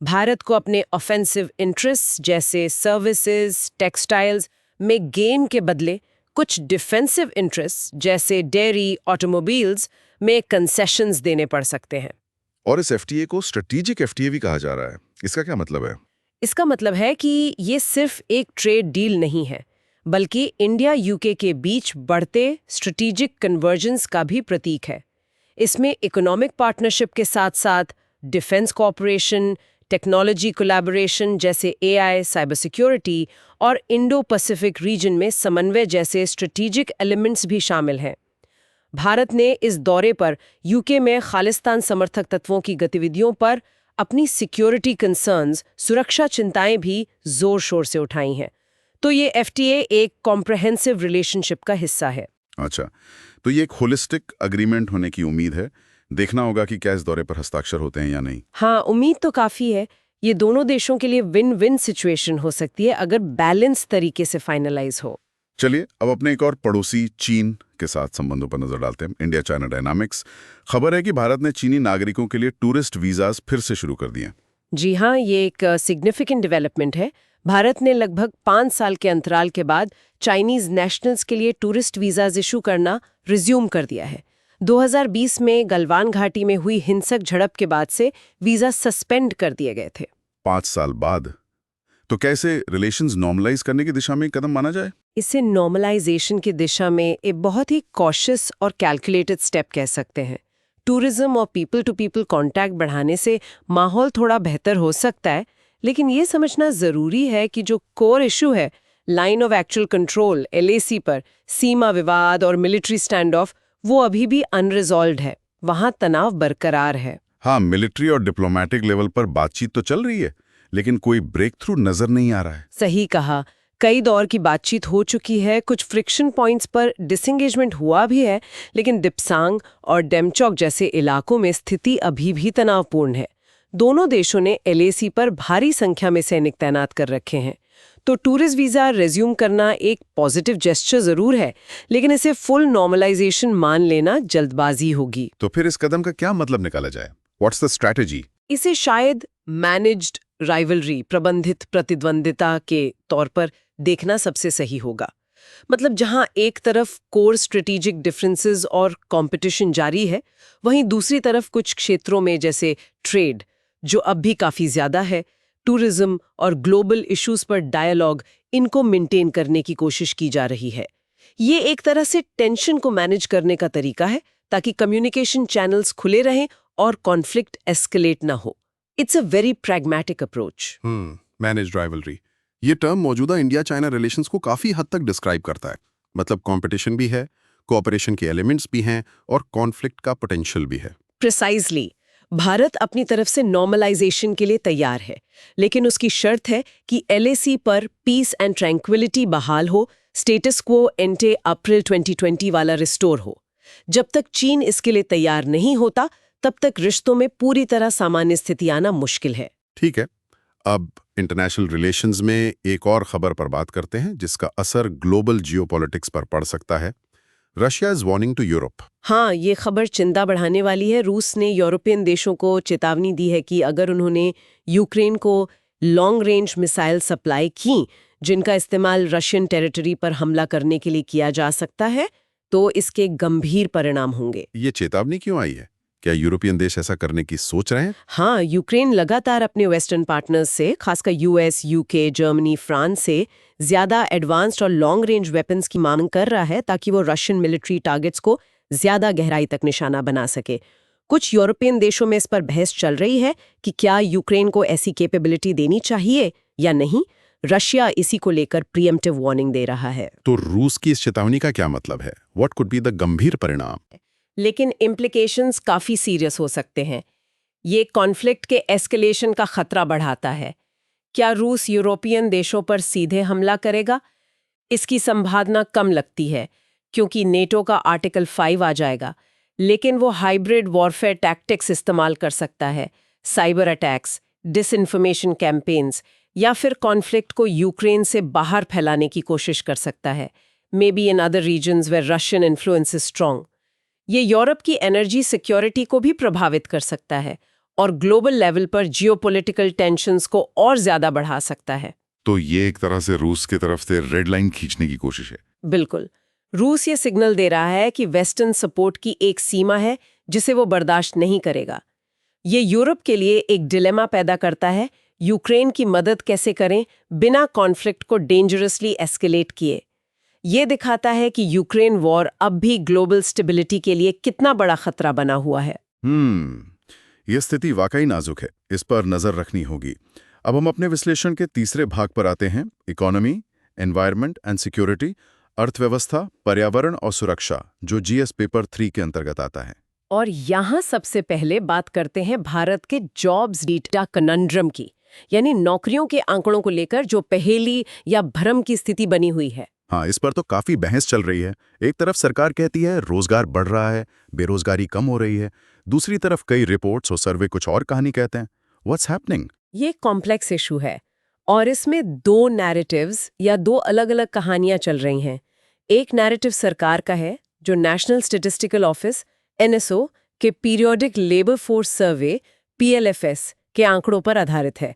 भारत को अपने ऑफेंसिव इंटरेस्ट्स जैसे सर्विसेज, टेक्सटाइल्स में गेन के बदले कुछ डिफेंसिव इंटरेस्ट्स जैसे डेयरी, ऑटोमोबाइल्स में कंसेशंस देने पड़ सकते हैं। और इस एफटीए को स्ट्रेटेजिक एफटीए भी कहा जा रहा है। इसका क्या मतलब है? इसका मतलब है कि ये सिर्फ एक ट्रेड डील नहीं है, बल्कि इंडिया यूके के बीच बढ़ते स्ट्रेटेजिक कन्वर्जेंस का भी प्रतीक है। इसमें इकोनॉमिक पार्टनरशिप के साथ साथ डिफेंस कोऑपरेशन, टेक्नोलॉजी कोलैबोरेशन जैसे एआई, साइबर सिक्योरिटी और इंडो पैसिफिक रीजन में समन्वय जैसे स्ट्रेटेजिक एलिमेंट्स भी शामिल हैं। भारत ने इस दौरे पर यूके में खालिस्तान समर्थक तत्वों की गतिविधियों पर अपनी सिक्योरिटी कंसर्न्स, सुरक्षा चिंताएं भी जोर शोर से उठाई हैं। तो ये एफटीए एक कॉम्प्रहेंसिव रिलेशनशिप का हिस्सा है। अच्छा, तो ये एक होलिस्टिक अग्रीमेंट होने की उम्मीद है। देखना होगा कि क्या इस दौरे पर हस्ताक्षर होते हैं या नहीं। हाँ, उम्मीद तो काफी है। ये दोनों देशों के लिए विन विन सिचुएशन हो सकती है अगर बैलेंस तरीके से फाइनलाइज हो। चलिए अब अपने एक और पड़ोसी चीन के साथ संबंधों पर नजर डालते हैं। India China dynamics. खबर है कि भारत ने चीनी नागरिकों के लिए टूरिस्ट वीजाज फिर से शुरू कर दिए। जी हाँ, ये एक सिग्निफिकेंट डेवलपमेंट है। भारत ने लगभग 5 साल के अंतराल के बाद चाइनीज नेशनल्स के लिए टूरिस्ट वीजाज इशू करना रिज्यूम कर दिया है। 2020 में गलवान घाटी में हुई हिंसक झड़प के बाद से वीजा सस्पेंड कर दिए गए थे। 5 साल बाद तो कैसे रिलेशंस नॉर्मलाइज करने की दिशा में एक कदम माना जाए? इसे नॉर्मलाइजेशन की दिशा में एक बहुत ही कॉशियस और कैलकुलेटेड स्टेप कह सकते हैं। टूरिज्म और पीपल टू पीपल कांटेक्ट बढ़ाने से माहौल थोड़ा बेहतर हो सकता है, लेकिन ये समझना जरूरी है कि जो कोर इशू है, line of actual control LAC पर सीमा विवाद और मिलिट्री स्टैंड ऑफ, वो अभी भी अनरिजॉल्व्ड है। वहां तनाव बरकरार है। हाँ, मिलिट्री और डिप्लोमेटिक लेवल पर बातचीत तो चल रही है, लेकिन कोई ब्रेक थ्रू नजर नहीं आ रहा है। सही कहा, कई दौर की बातचीत हो चुकी है, कुछ फ्रिक्शन पॉइंट्स पर डिसएंगेजमेंट हुआ भी है, लेकिन दिप्सांग और डेमचौक जैसे इलाकों में स्थिति अभी भी तनावपूर्ण है। दोनों देशों ने LAC पर भारी संख्या में सैनिक तैनात कर रखे हैं। तो टूरिस्ट वीजा रेज्यूम करना एक पॉजिटिव जेस्चर जरूर है, लेकिन इसे फुल नॉर्मलाइजेशन मान लेना जल्दबाजी होगी। तो फिर इस कदम का क्या मतलब निकाला जाए? What's the strategy? इसे शायद मैनेज्ड राइवलरी, प्रबंधित प्रतिद्वंदिता के तौर पर देखना सबसे सही होगा। मतलब जहां एक तरफ कोर स्ट्रेटेजिक डिफरेंसेस और कंपटीशन जारी है, वहीं दूसरी तरफ कुछ क्षेत्रों में जैसे ट्रेड, जो अब भी काफी ज्यादा है, टूरिज्म और ग्लोबल इश्यूज पर डायलॉग, इनको मेंटेन करने की कोशिश की जा रही है। ये एक तरह से टेंशन को मैनेज करने का तरीका है ताकि कम्युनिकेशन चैनल्स खुले रहें और कॉन्फ्लिक्ट एस्केलेट ना हो। It's a very pragmatic approach. Managed rivalry, ये टर्म मौजूदा इंडिया चाइना रिलेशंस को काफी हद तक डिस्क्राइब करता है। मतलब कंपटीशन भी है, कोऑपरेशन के एलिमेंट्स भी हैं और कॉन्फ्लिक्ट का पोटेंशियल भी है। प्रिसाइजली, भारत अपनी तरफ से नॉर्मलाइजेशन के लिए तैयार है, लेकिन उसकी शर्त है कि LAC पर पीस एंड ट्रैंक्विलिटी बहाल हो, स्टेटस क्वो एंटे अप्रैल 2020 वाला रिस्टोर हो। जब तक चीन इसके लिए तैयार नहीं होता, तब तक रिश्तों में पूरी तरह सामान्य स्थिति आना मुश्किल है। ठीक है, अब इंटरनेशनल रिलेशंस में एक और खबर पर बात करते हैं जिसका असर ग्लोबल जियोपॉलिटिक्स पर पड़ सकता है। Russia is warning to Europe. हाँ, ये खबर चिंता बढ़ाने वाली है। रूस ने यूरोपियन देशों को चेतावनी दी है कि अगर उन्होंने यूक्रेन को लॉन्ग रेंज मिसाइल सप्लाई की, जिनका इस्तेमाल रशियन टेरिटरी पर हमला करने के लिए किया जा सकता है, तो इसके गंभीर परिणाम होंगे। ये चेतावनी क्यों आई है? क्या यूरोपियन देश ऐसा करने की सोच रहे हैं? हाँ, यूक्रेन लगातार अपने वेस्टर्न पार्टनर्स से, खासकर यूएस, यूके, जर्मनी, फ्रांस से ज्यादा एडवांस्ड और लॉन्ग रेंज वेपन्स की मांग कर रहा है ताकि वो रशियन मिलिट्री टारगेट्स को ज्यादा गहराई तक निशाना बना सके। कुछ यूरोपियन देशों में इस पर बहस चल रही है कि क्या यूक्रेन को ऐसी कैपेबिलिटी देनी चाहिए या नहीं। रशिया इसी को लेकर प्रीएम्प्टिव वार्निंग दे रहा है। तो रूस की इस चेतावनी का क्या मतलब है? व्हाट कुड बी द गंभीर परिणाम? लेकिन इम्प्लीकेशंस काफी सीरियस हो सकते हैं। ये कॉन्फ्लिक्ट के एस्केलेशन का खतरा बढ़ाता है। क्या रूस यूरोपियन देशों पर सीधे हमला करेगा? इसकी संभावना कम लगती है क्योंकि नेटो का आर्टिकल 5 आ जाएगा, लेकिन वो हाइब्रिड वॉरफेयर टैक्टिक्स इस्तेमाल कर सकता है, साइबर अटैक्स, डिसइन्फॉर्मेशन कैंपेन्स, या फिर कॉन्फ्लिक्ट को यूक्रेन से बाहर फैलाने की कोशिश कर सकता है, maybe in other regions where Russian influence is strong. ये यूरोप की एनर्जी सिक्योरिटी को भी प्रभावित कर सकता है और ग्लोबल लेवल पर जियोपॉलिटिकल टेंशन्स को और ज्यादा बढ़ा सकता है। तो ये एक तरह से रूस की तरफ से रेड लाइन खींचने की कोशिश है। बिल्कुल, रूस ये सिग्नल दे रहा है कि वेस्टर्न सपोर्ट की एक सीमा है जिसे वो बर्दाश्त नहीं करेगा। ये यूरोप के लिए एक डिलेमा पैदा करता है, यूक्रेन की मदद कैसे करें बिना कॉन्फ्लिक्ट को डेंजरसली एस्केलेट किए। ये दिखाता है कि यूक्रेन वॉर अब भी ग्लोबल स्टेबिलिटी के लिए कितना बड़ा खतरा बना हुआ है। ये स्थिति वाकई नाजुक है, इस पर नजर रखनी होगी। अब हम अपने विश्लेषण के तीसरे भाग पर आते हैं, इकोनॉमी, एनवायरनमेंट एंड सिक्योरिटी, अर्थव्यवस्था, पर्यावरण और सुरक्षा, जो जीएस पेपर 3 के अंतर्गत आता है। और यहाँ सबसे पहले बात करते हैं भारत के जॉब्स डेटा कनंड्रम की, यानी नौकरियों के आंकड़ों को लेकर जो पहेली या भ्रम की स्थिति बनी हुई है। हाँ, इस पर तो काफी बहस चल रही है। एक तरफ सरकार कहती है रोजगार बढ़ रहा है, बेरोजगारी कम हो रही है, दूसरी तरफ कई रिपोर्ट्स और सर्वे कुछ और कहानी कहते हैं। What's happening? ये कॉम्प्लेक्स इशू है और इसमें दो नैरेटिव्स या दो अलग-अलग कहानियां चल रही हैं। एक नैरेटिव सरकार का है जो नेशनल स्टैटिस्टिकल ऑफिस एनएसओ के periodic labour force survey PLFS के आंकड़ों पर आधारित है।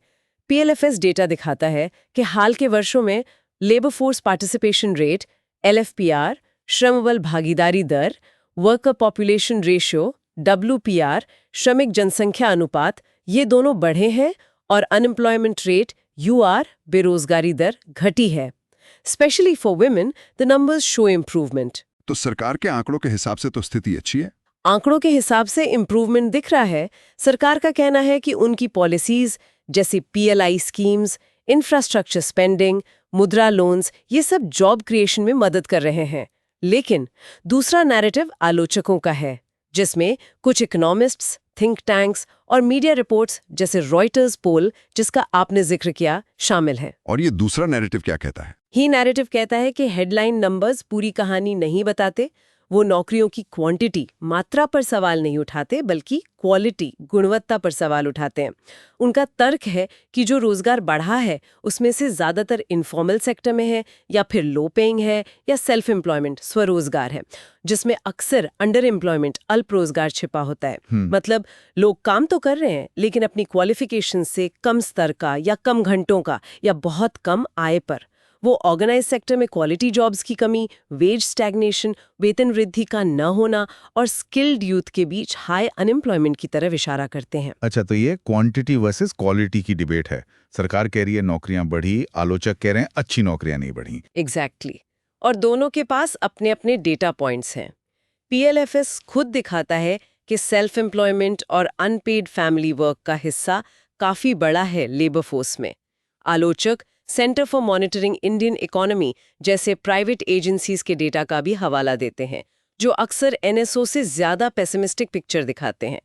पीएलएफएस डेटा दिखाता है कि हाल के वर्षों में लेबर फोर्स पार्टिसिपेशन रेट, एलएफपीआर, श्रम बल भागीदारी दर, वर्कर पॉपुलेशन रेशियो, डब्ल्यूपीआर, श्रमिक जनसंख्या अनुपात, ये दोनों बढ़े हैं और अनएम्प्लॉयमेंट रेट, यूआर, बेरोजगारी दर घटी है। Specially for women the numbers show improvement. तो सरकार के आंकड़ों के हिसाब से तो स्थिति अच्छी है। आंकड़ों के हिसाब से इम्प्रूवमेंट दिख रहा है। सरकार का कहना है कि उनकी पॉलिसीज जैसे पीएलआई स्कीम्स, इंफ्रास्ट्रक्चर स्पेंडिंग, मुद्रा लोन्स, ये सब जॉब क्रिएशन में मदद कर रहे हैं। लेकिन दूसरा नैरेटिव आलोचकों का है, जिसमें कुछ इकोनॉमिस्ट्स, थिंक टैंक्स और मीडिया रिपोर्ट्स जैसे रॉयटर्स पोल, जिसका आपने जिक्र किया, शामिल हैं। और ये दूसरा नैरेटिव क्या कहता है? ही नैरेटिव कहता है कि हेडलाइन नंबर्स पूरी कहानी नहीं बताते। वो नौकरियों की क्वांटिटी, मात्रा पर सवाल नहीं उठाते, बल्कि क्वालिटी, गुणवत्ता पर सवाल उठाते हैं। उनका तर्क है कि जो रोजगार बढ़ा है उसमें से ज्यादातर इनफॉर्मल सेक्टर में है या फिर लो पेइंग है या सेल्फ एम्प्लॉयमेंट, स्वरोजगार है, जिसमें अक्सर अंडर एम्प्लॉयमेंट, अल्प रोजगार छिपा होता है। मतलब लोग काम तो कर रहे हैं लेकिन अपनी क्वालिफिकेशन से कम स्तर का या कम घंटों का या बहुत कम आय पर। वो ऑर्गेनाइज सेक्टर में क्वालिटी जॉब्स की कमी, वेज स्टैग्नेशन, वेतन वृद्धि का न होना और स्किल्ड यूथ के बीच हाई अनएम्प्लॉयमेंट की तरफ इशारा करते हैं। अच्छा, तो ये क्वांटिटी वर्सेस क्वालिटी की डिबेट है। सरकार कह रही है नौकरियां बढ़ी, आलोचक कह रहे हैं अच्छी नौकरियां नहीं बढ़ी। एग्जैक्टली। और दोनों के पास अपने अपने डेटा पॉइंट्स हैं। पीएलएफएस खुद दिखाता है कि सेल्फ एम्प्लॉयमेंट और अनपेड फैमिली वर्क का हिस्सा काफी बड़ा है लेबर फोर्स में। आलोचक centre for monitoring Indian economy जैसे प्राइवेट एजेंसीज के डेटा का भी हवाला देते हैं, जो अक्सर एनएसओ से ज्यादा पेसिमिस्टिक पिक्चर दिखाते हैं।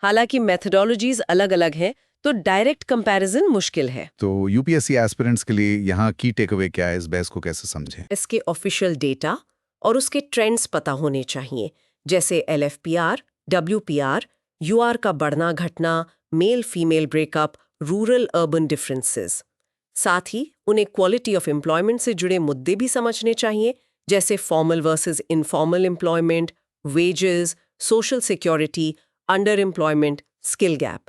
हालांकि मेथोडोलॉजीज अलग-अलग हैं, तो डायरेक्ट कंपैरिजन मुश्किल है। तो यूपीएससी एस्पिरेंट्स के लिए यहाँ की टेकअवे क्या है, इस बहस को कैसे समझें? इसके ऑफिशियल डेटा और उसके ट्रेंड्स पता होने चाहिए, जैसे एलएफपीआर, डब्ल्यूपीआर, यूआर का बढ़ना घटना, male female breakup, rural urban differences. साथ ही उन्हें क्वालिटी ऑफ एम्प्लॉयमेंट से जुड़े मुद्दे भी समझने चाहिए, जैसे formal versus informal employment, wages, social security, under employment, skill gap.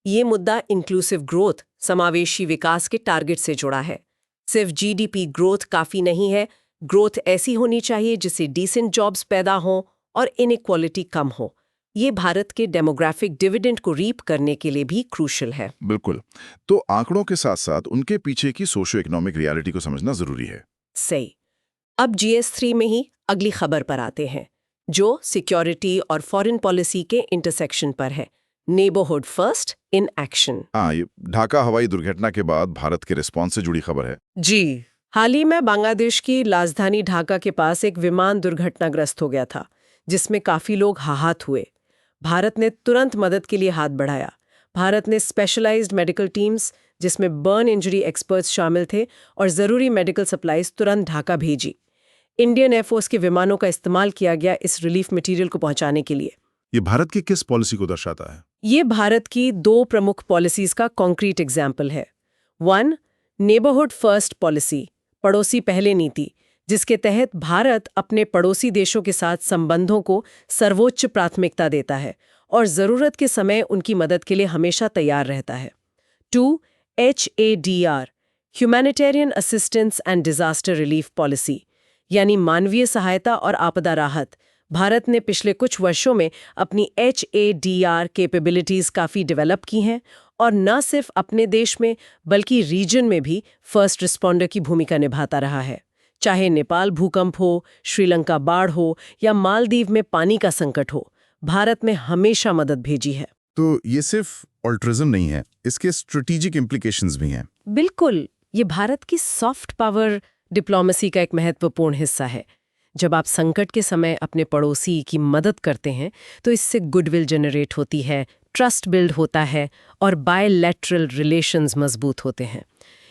ये मुद्दा इंक्लूसिव ग्रोथ, समावेशी विकास के टारगेट से जुड़ा है। सिर्फ जीडीपी ग्रोथ काफी नहीं है, ग्रोथ ऐसी होनी चाहिए जिससे डिसेंट जॉब्स पैदा हों और इनइक्वालिटी कम हो। ये भारत के डेमोग्राफिक डिविडेंड को रीप करने के लिए भी क्रूशल है। बिल्कुल। तो आंकड़ों के साथ साथ उनके पीछे की सोशियो इकोनॉमिक रियलिटी को समझना जरूरी है। सही। अब GS3 में ही अगली खबर पर आते हैं, जो सिक्योरिटी और फॉरेन पॉलिसी के इंटरसेक्शन पर है। Neighbourhood first in action. हाँ, ये ढाका हवाई दुर्घटना के बाद भारत के रिस्पॉन्स से जुड़ी खबर है। जी। हाल ही में बांग्लादेश की राजधानी ढाका के पास एक विमान दुर्घटनाग्रस्त हो गया था, जिसमें काफी लोग हाहात हुए। भारत ने तुरंत मदद के लिए हाथ बढ़ाया। भारत ने स्पेशलाइज्ड मेडिकल टीम्स, जिसमें बर्न इंजरी एक्सपर्ट्स शामिल थे, और ज़रूरी मेडिकल सप्लाईज तुरंत ढाका भेजी। इंडियन एयरफोर्स के विमानों का इस्तेमाल किया गया इस रिलीफ मटेरियल को पहुंचाने के लिए। ये भारत की किस पॉलिसी को दर्शाता है? ये भारत की 2 प्रमुख पॉलिसीज का कॉन्क्रीट एग्जाम्पल है। 1. नेबरहुड फर्स्ट पॉलिसी, पड़ोसी पहले नीति, जिसके तहत भारत अपने पड़ोसी देशों के साथ संबंधों को सर्वोच्च प्राथमिकता देता है और ज़रूरत के समय उनकी मदद के लिए हमेशा तैयार रहता है। 2. HADR, humanitarian assistance and disaster relief policy, यानी मानवीय सहायता और आपदा राहत। भारत ने पिछले कुछ वर्षों में अपनी HADR कैपेबिलिटीज काफ़ी डेवलप की हैं और न सिर्फ अपने देश में बल्कि रीजन में भी फर्स्ट रिस्पॉन्डर की भूमिका निभाता रहा है। चाहे नेपाल भूकंप हो, श्रीलंका बाढ़ हो या मालदीव में पानी का संकट हो, भारत ने हमेशा मदद भेजी है। तो ये सिर्फ ऑल्ट्रिज्म नहीं है, इसके स्ट्रेटेजिक इम्प्लीकेशंस भी हैं। बिल्कुल, ये भारत की सॉफ्ट पावर डिप्लोमेसी का एक महत्वपूर्ण हिस्सा है। जब आप संकट के समय अपने पड़ोसी की मदद करते हैं तो इससे गुडविल जनरेट होती है, ट्रस्ट बिल्ड होता है और बायलैटरल रिलेशंस मजबूत होते हैं।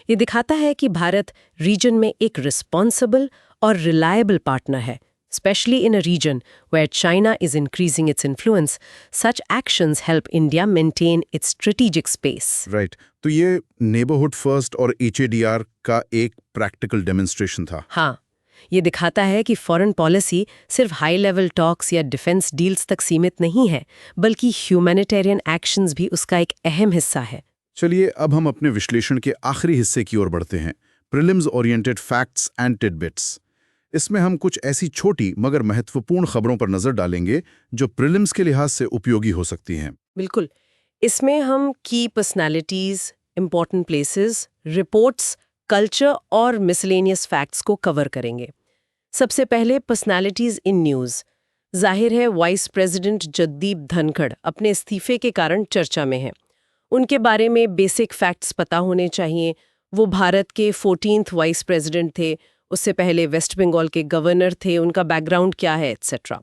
ये दिखाता है कि भारत रीजन में एक रिस्पॉन्सिबल और रिलायबल पार्टनर है, especially in a region where China is increasing its influence. Such actions help India maintain its strategic space. Right. तो ये नेबरहुड फर्स्ट और HADR का एक प्रैक्टिकल डेमोन्स्ट्रेशन था। हाँ, ये दिखाता है कि फॉरेन पॉलिसी सिर्फ हाई लेवल टॉक्स या डिफेंस डील्स तक सीमित नहीं है, बल्कि ह्यूमैनिटेरियन एक्शंस भी उसका एक अहम हिस्सा है। चलिए अब हम अपने विश्लेषण के आखिरी हिस्से की ओर बढ़ते हैं, prelims oriented facts and titbits. इसमें हम कुछ ऐसी छोटी मगर महत्वपूर्ण खबरों पर नजर डालेंगे जो प्रीलिम्स के लिहाज से उपयोगी हो सकती हैं। बिल्कुल, इसमें हम की personalities, important places, reports, culture और मिसलेनियस फैक्ट्स को कवर करेंगे। सबसे पहले पर्सनालिटीज इन न्यूज़। जाहिर है वाइस प्रेसिडेंट जगदीप धनखड़ अपने इस्तीफे के कारण चर्चा में हैं। उनके बारे में बेसिक फैक्ट्स पता होने चाहिए। वो भारत के 14th वाइस प्रेसिडेंट थे, उससे पहले वेस्ट बंगाल के गवर्नर थे, उनका बैकग्राउंड क्या है, एटसेट्रा।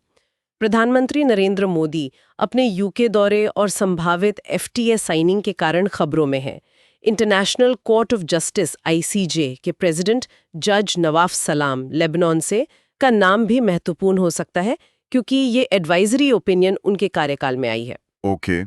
प्रधानमंत्री नरेंद्र मोदी अपने यूके दौरे और संभावित FTA साइनिंग के कारण खबरों में हैं। International court of justice ICJ के प्रेसिडेंट जज नवाफ सलाम लेबनान से का नाम भी महत्वपूर्ण हो सकता है, क्योंकि ये एडवाइजरी ओपिनियन उनके कार्यकाल में आई है। ओके।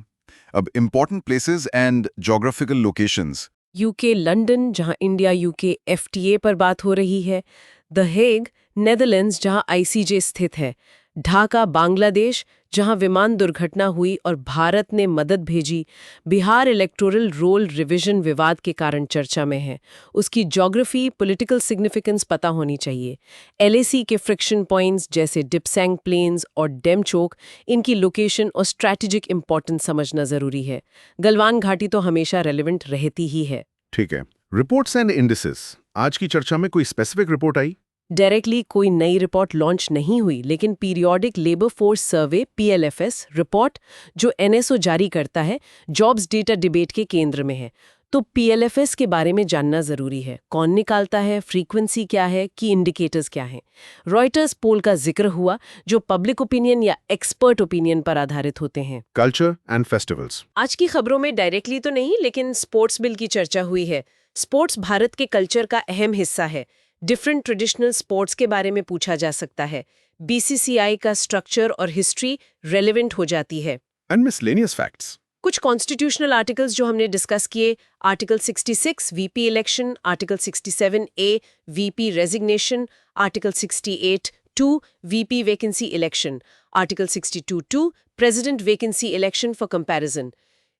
अब important places and geographical locations. UK London, जहां इंडिया यूके FTA पर बात हो रही है। द हेग नेदरलैंड्स, जहां ICJ स्थित है। ढाका बांग्लादेश, जहां विमान दुर्घटना हुई और भारत ने मदद भेजी। बिहार इलेक्टोरल रोल रिवीजन विवाद के कारण चर्चा में है, उसकी ज्योग्राफी, पॉलिटिकल सिग्निफिकेंस पता होनी चाहिए। LAC के फ्रिक्शन पॉइंट्स जैसे डिप्सैंग प्लेन्स और डेमचोक, इनकी लोकेशन और स्ट्रैटेजिक इंपॉर्टेंस समझना जरूरी है। गलवान घाटी तो हमेशा रेलेवेंट रहती ही है। ठीक है, रिपोर्ट्स एंड इंडिसेस। आज की चर्चा में कोई स्पेसिफिक रिपोर्ट आई? डायरेक्टली कोई नई रिपोर्ट लॉन्च नहीं हुई, लेकिन periodic labour force survey PLFS report जो NSO जारी करता है, जॉब्स डेटा डिबेट के केंद्र में है। तो PLFS के बारे में जानना जरूरी है। कौन निकालता है, फ्रीक्वेंसी क्या है, की इंडिकेटर्स क्या हैं। रॉयटर्स पोल का जिक्र हुआ जो पब्लिक ओपिनियन या एक्सपर्ट ओपिनियन पर आधारित होते हैं। Culture and festivals. आज की खबरों में डायरेक्टली तो नहीं, लेकिन स्पोर्ट्स बिल की चर्चा हुई है। स्पोर्ट्स भारत के कल्चर का अहम हिस्सा है। डिफरेंट ट्रेडिशनल स्पोर्ट्स के बारे में पूछा जा सकता है। BCCI का स्ट्रक्चर और हिस्ट्री रेलेवेंट हो जाती है। And miscellaneous facts. कुछ कॉन्स्टिट्यूशनल आर्टिकल्स जो हमने डिस्कस किए, article 66 VP election, article 67A VP resignation, article 68(2) VP vacancy election, article 62(2) president vacancy election for comparison,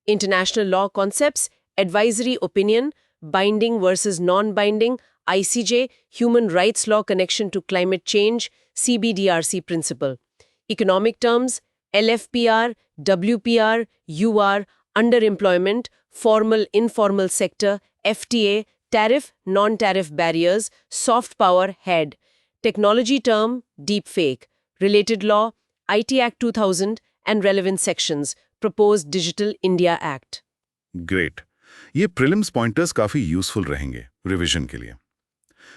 international law concepts, advisory opinion, binding versus non binding, ICJ, Human Rights Law Connection to Climate Change, CBDRC Principle. Economic terms, LFPR, WPR, UR, underemployment, formal, informal sector, FTA, tariff, non-tariff barriers, soft power, head. Technology term, deepfake. Related law, IT Act 2000 and relevant sections, proposed Digital India Act. Great. ये prelims pointers काफी useful रहेंगे revision के लिए।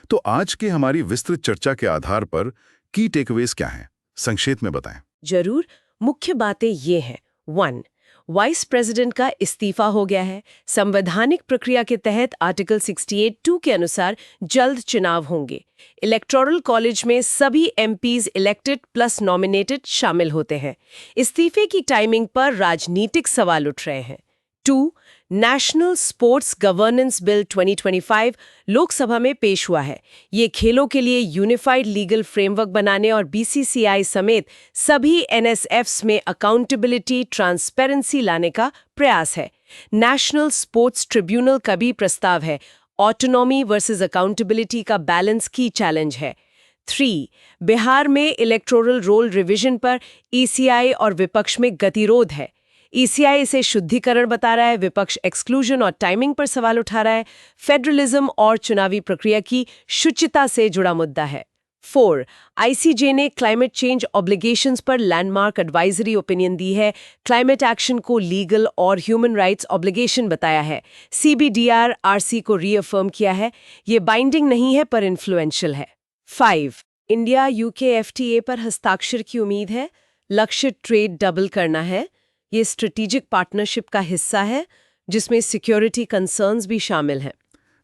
तो आज की हमारी विस्तृत चर्चा के आधार पर की टेकअवेज क्या हैं? संक्षेप में बताएं। जरूर। मुख्य बातें ये हैं। 1. वाइस प्रेसिडेंट का इस्तीफा हो गया है। संवैधानिक प्रक्रिया के तहत आर्टिकल 68(2) के अनुसार जल्द चुनाव होंगे। इलेक्टोरल कॉलेज में सभी एमपीज इलेक्टेड प्लस नॉमिनेटेड शामिल होते हैं। इस्तीफे की टाइमिंग पर राजनीतिक सवाल उठ रहे हैं। 2. National sports governance bill 2025 Lok Sabha में पेश हुआ है। ये खेलों के लिए यूनिफाइड लीगल फ्रेमवर्क बनाने और बीसीसीआई समेत सभी एनएसएफ्स में अकाउंटेबिलिटी, ट्रांसपेरेंसी लाने का प्रयास है। नेशनल स्पोर्ट्स ट्रिब्यूनल का भी प्रस्ताव है। ऑटोनॉमी वर्सेस अकाउंटेबिलिटी का बैलेंस की चैलेंज है। 3. बिहार में इलेक्टोरल रोल रिवीजन पर ईसीआई और विपक्ष में गतिरोध है। ईसीआई इसे शुद्धिकरण बता रहा है, विपक्ष एक्सक्लूजन और टाइमिंग पर सवाल उठा रहा है। फेडरलिज्म और चुनावी प्रक्रिया की शुचिता से जुड़ा मुद्दा है। 4. आईसीजे ने क्लाइमेट चेंज ऑब्लिगेशंस पर लैंडमार्क एडवाइजरी ओपिनियन दी है। क्लाइमेट एक्शन को लीगल और ह्यूमन राइट्स ऑब्लिगेशन बताया है। सीबीडीआर आरसी को रीअफर्म किया है। ये बाइंडिंग नहीं है पर इन्फ्लुएंशियल है। 5. इंडिया यूके एफटीए पर हस्ताक्षर की उम्मीद है। लक्ष्य ट्रेड डबल करना है। ये स्ट्रेटेजिक पार्टनरशिप का हिस्सा है जिसमें सिक्योरिटी कंसर्न्स भी शामिल हैं।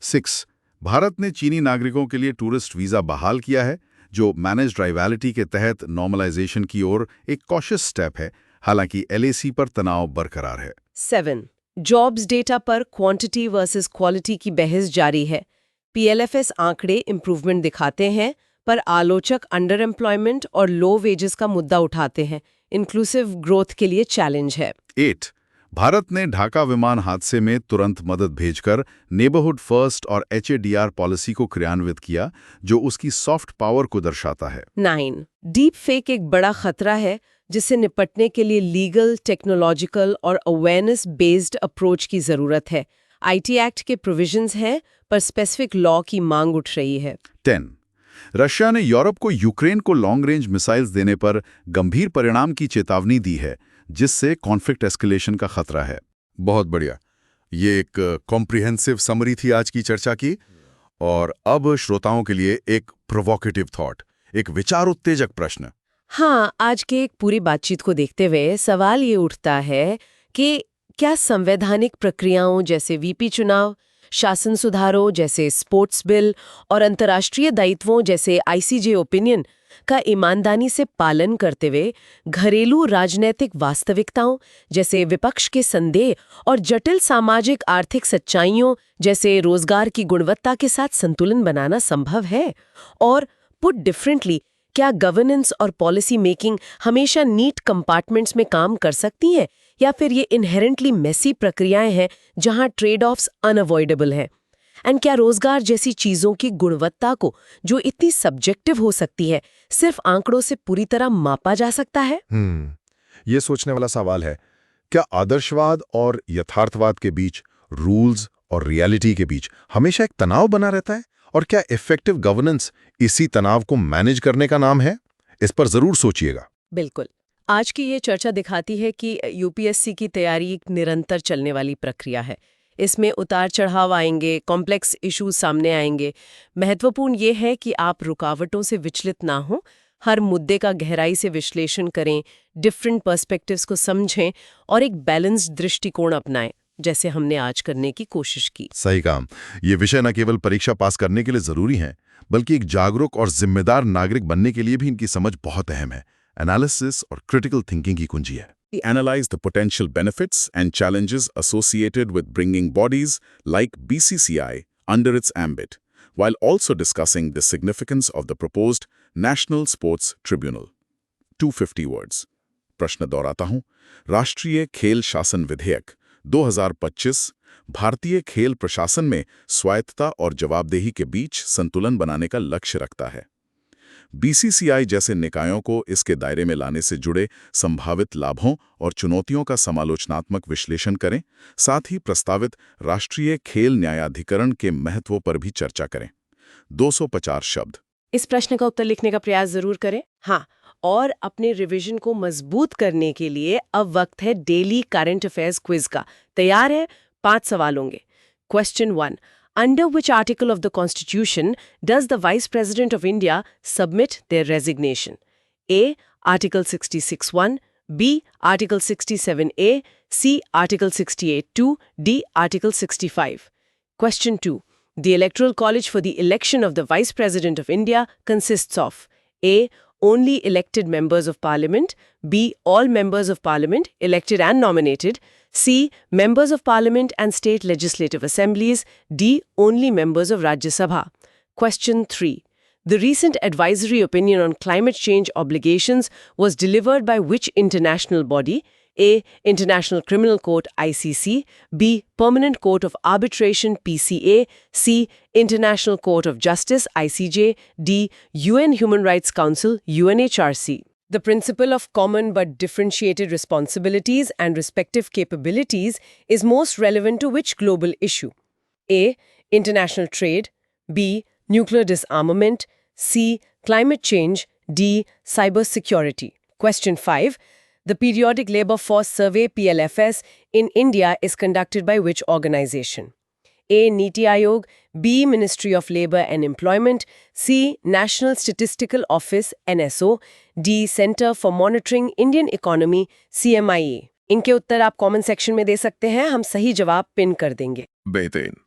6. भारत ने चीनी नागरिकों के लिए टूरिस्ट वीजा बहाल किया है, जो मैनेज्ड ड्राइवलिटी के तहत नॉर्मलाइजेशन की ओर एक कॉशियस स्टेप है। हालांकि एलएसी पर तनाव बरकरार है। 7. जॉब्स डेटा पर क्वांटिटी वर्सेस क्वालिटी की बहस जारी है। पीएलएफएस आंकड़े इंप्रूवमेंट दिखाते हैं, पर आलोचक अंडर एम्प्लॉयमेंट और लो वेजेस का मुद्दा उठाते हैं। इंक्लूसिव ग्रोथ के लिए चैलेंज है। 8. भारत ने ढाका विमान हादसे में तुरंत मदद भेजकर नेबरहुड फर्स्ट और एचएडीआर पॉलिसी को क्रियान्वित किया, जो उसकी सॉफ्ट पावर को दर्शाता है। 9. डीप फेक एक बड़ा खतरा है जिससे निपटने के लिए लीगल, टेक्नोलॉजिकल और अवेयरनेस बेस्ड अप्रोच की जरूरत है। आईटी एक्ट के प्रोविजंस हैं, पर स्पेसिफिक लॉ की मांग उठ रही है। 10. रशिया ने यूरोप को यूक्रेन को लॉन्ग रेंज मिसाइल्स देने पर गंभीर परिणाम की चेतावनी दी है, जिससे कॉन्फ्लिक्ट एस्केलेशन का खतरा है। बहुत बढ़िया। ये एक कॉम्प्रिहेंसिव समरी थी आज की चर्चा की। और अब श्रोताओं के लिए एक प्रोवोकेटिव थॉट, एक विचार उत्तेजक प्रश्न। हाँ, आज के एक पूरी बातचीत को देखते हुए सवाल ये उठता है कि क्या संवैधानिक प्रक्रियाओं जैसे वीपी चुनाव, शासन सुधारों जैसे स्पोर्ट्स बिल और अंतर्राष्ट्रीय दायित्वों जैसे आईसीजे ओपिनियन का ईमानदारी से पालन करते हुए घरेलू राजनीतिक वास्तविकताओं जैसे विपक्ष के संदेह और जटिल सामाजिक आर्थिक सच्चाइयों जैसे रोजगार की गुणवत्ता के साथ संतुलन बनाना संभव है? और पुट डिफरेंटली, क्या गवर्नेंस और पॉलिसी मेकिंग हमेशा नीट कंपार्टमेंट्स में काम कर सकती हैं, या फिर ये इनहेरेंटली मेसी प्रक्रियाएं हैं जहां ट्रेड ऑफ्स अनअवॉइडेबल हैं? एंड क्या रोजगार जैसी चीजों की गुणवत्ता को, जो इतनी सब्जेक्टिव हो सकती है, सिर्फ आंकड़ों से पूरी तरह मापा जा सकता है? ये सोचने वाला सवाल है। क्या आदर्शवाद और यथार्थवाद के बीच, रूल्स और रियलिटी के बीच हमेशा एक तनाव बना रहता है? और क्या इफेक्टिव गवर्नेंस इसी तनाव को मैनेज करने का नाम है? इस पर जरूर सोचिएगा। बिल्कुल। आज की ये चर्चा दिखाती है कि यूपीएससी की तैयारी एक निरंतर चलने वाली प्रक्रिया है। इसमें उतार चढ़ाव आएंगे, कॉम्प्लेक्स इश्यूज सामने आएंगे। महत्वपूर्ण ये है कि आप रुकावटों से विचलित ना हो, हर मुद्दे का गहराई से विश्लेषण करें, डिफरेंट पर्सपेक्टिव्स को समझें और एक बैलेंस्ड दृष्टिकोण अपनाएं, जैसे हमने आज करने की कोशिश की। सही काम। ये विषय न केवल परीक्षा पास करने के लिए जरूरी हैं, बल्कि एक जागरूक और जिम्मेदार नागरिक बनने के लिए भी इनकी समझ बहुत अहम है। एनालिसिस और क्रिटिकल थिंकिंग की कुंजी है। We analyze the potential benefits and challenges associated with bringing bodies like BCCI under its ambit, while also discussing the significance of the proposed National Sports Tribunal. 250 words. प्रश्न दोहराता हूं। राष्ट्रीय खेल शासन विधेयक 2025 भारतीय खेल प्रशासन में स्वायत्तता और जवाबदेही के बीच संतुलन बनाने का लक्ष्य रखता है। बीसीसीआई जैसे निकायों को इसके दायरे में लाने से जुड़े संभावित लाभों और चुनौतियों का समालोचनात्मक विश्लेषण करें, साथ ही प्रस्तावित राष्ट्रीय खेल न्यायाधिकरण के महत्व पर भी चर्चा करें। 250 शब्द। इस प्रश्न का उत्तर लिखने का प्रयास जरूर करें। हाँ, और अपने रिवीजन को मजबूत करने के लिए अब वक्त है डेली करंट अफेयर्स क्विज का। तैयार है? 5 सवाल होंगे। Question 1. Under which article of the Constitution does the Vice President of India submit their resignation? A. Article 66(1), B. Article 67A, C. Article 68(2), D. Article 65. Question 2. The Electoral College for the election of the Vice President of India consists of A. Only elected members of Parliament, B. All members of Parliament, elected and nominated, C. Members of Parliament and State Legislative Assemblies, D. Only members of Rajya Sabha. Question 3. The recent advisory opinion on climate change obligations was delivered by which international body? A. International Criminal Court ICC, B. Permanent Court of Arbitration PCA, C. International Court of Justice ICJ, D. UN Human Rights Council UNHRC. The principle of common but differentiated responsibilities and respective capabilities is most relevant to which global issue? A. International trade, B. Nuclear disarmament, C. Climate change, D. Cybersecurity. Question 5. The Periodic Labour Force Survey PLFS in India is conducted by which organization? A. Niti Aayog, B. Ministry of Labour and Employment, C. National Statistical Office NSO, D. Center for Monitoring Indian Economy CMIA. इनके उत्तर आप comment section में दे सकते हैं, हम सही जवाब pin कर देंगे। बेहतरीन।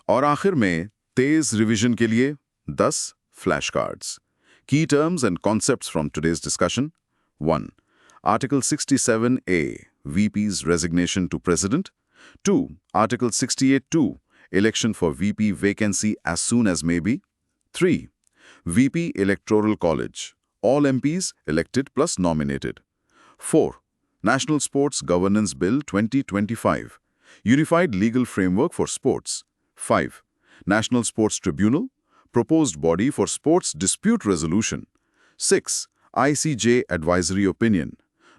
और आखिर में तेज रिवीजन के लिए 10 फ्लैश कार्ड्स। की terms and concepts from today's discussion. 1. Article 67A, VP's resignation to President. 2. Article 68(2), election for VP vacancy as soon as may be. 3. VP Electoral College, all MPs elected plus nominated. 4. National Sports Governance Bill 2025, Unified Legal Framework for Sports. 5. National Sports Tribunal, proposed body for sports dispute resolution. 6. ICJ Advisory Opinion,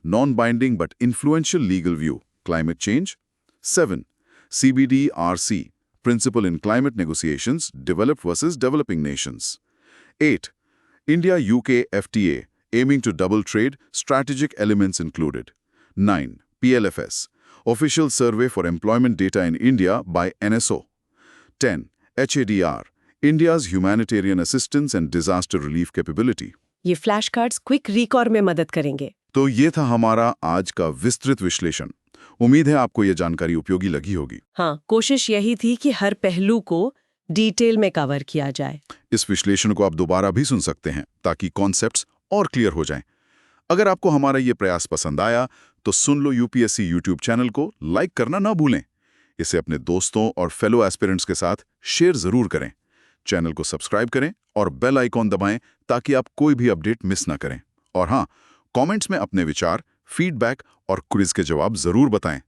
non-binding but influential legal view, climate change. 7. CBDRC, principle in climate negotiations, developed versus developing nations. 8. India-UK FTA, aiming to double trade, strategic elements included. 9. PLFS, official survey for employment data in India by NSO. 10. HADR, India's humanitarian assistance and disaster relief capability. ये flash cards quick recall में मदद करेंगे। तो ये था हमारा आज का विस्तृत विश्लेषण। उम्मीद है आपको ये जानकारी उपयोगी लगी होगी। हाँ, कोशिश यही थी कि हर पहलू को डिटेल में कवर किया जाए। इस विश्लेषण को आप दोबारा भी सुन सकते हैं ताकि कॉन्सेप्ट्स और क्लियर हो जाएं। अगर आपको हमारा ये प्रयास पसंद आया तो सुन लो यूपीएससी यूट्यूब चैनल को लाइक करना ना भूलें। इसे अपने दोस्तों और फेलो एस्पिरेंट्स के साथ शेयर जरूर करें। चैनल को सब्सक्राइब करें और बेल आइकॉन दबाएं ताकि आप कोई भी अपडेट मिस ना करें। और हाँ, कमेंट्स में अपने विचार, फीडबैक और क्विज के जवाब जरूर बताएं।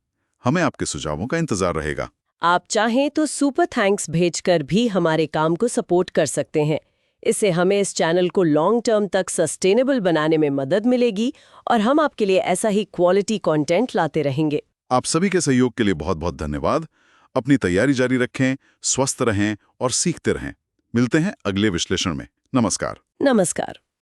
हमें आपके सुझावों का इंतजार रहेगा। आप चाहें तो सुपर थैंक्स भेजकर भी हमारे काम को सपोर्ट कर सकते हैं। इससे हमें इस चैनल को लॉन्ग टर्म तक सस्टेनेबल बनाने में मदद मिलेगी और हम आपके लिए ऐसा ही क्वालिटी कंटेंट लाते रहेंगे। आप सभी के सहयोग के लिए बहुत बहुत धन्यवाद। अपनी तैयारी जारी रखें, स्वस्थ रहें और सीखते रहें। मिलते हैं अगले विश्लेषण में। नमस्कार। नमस्कार।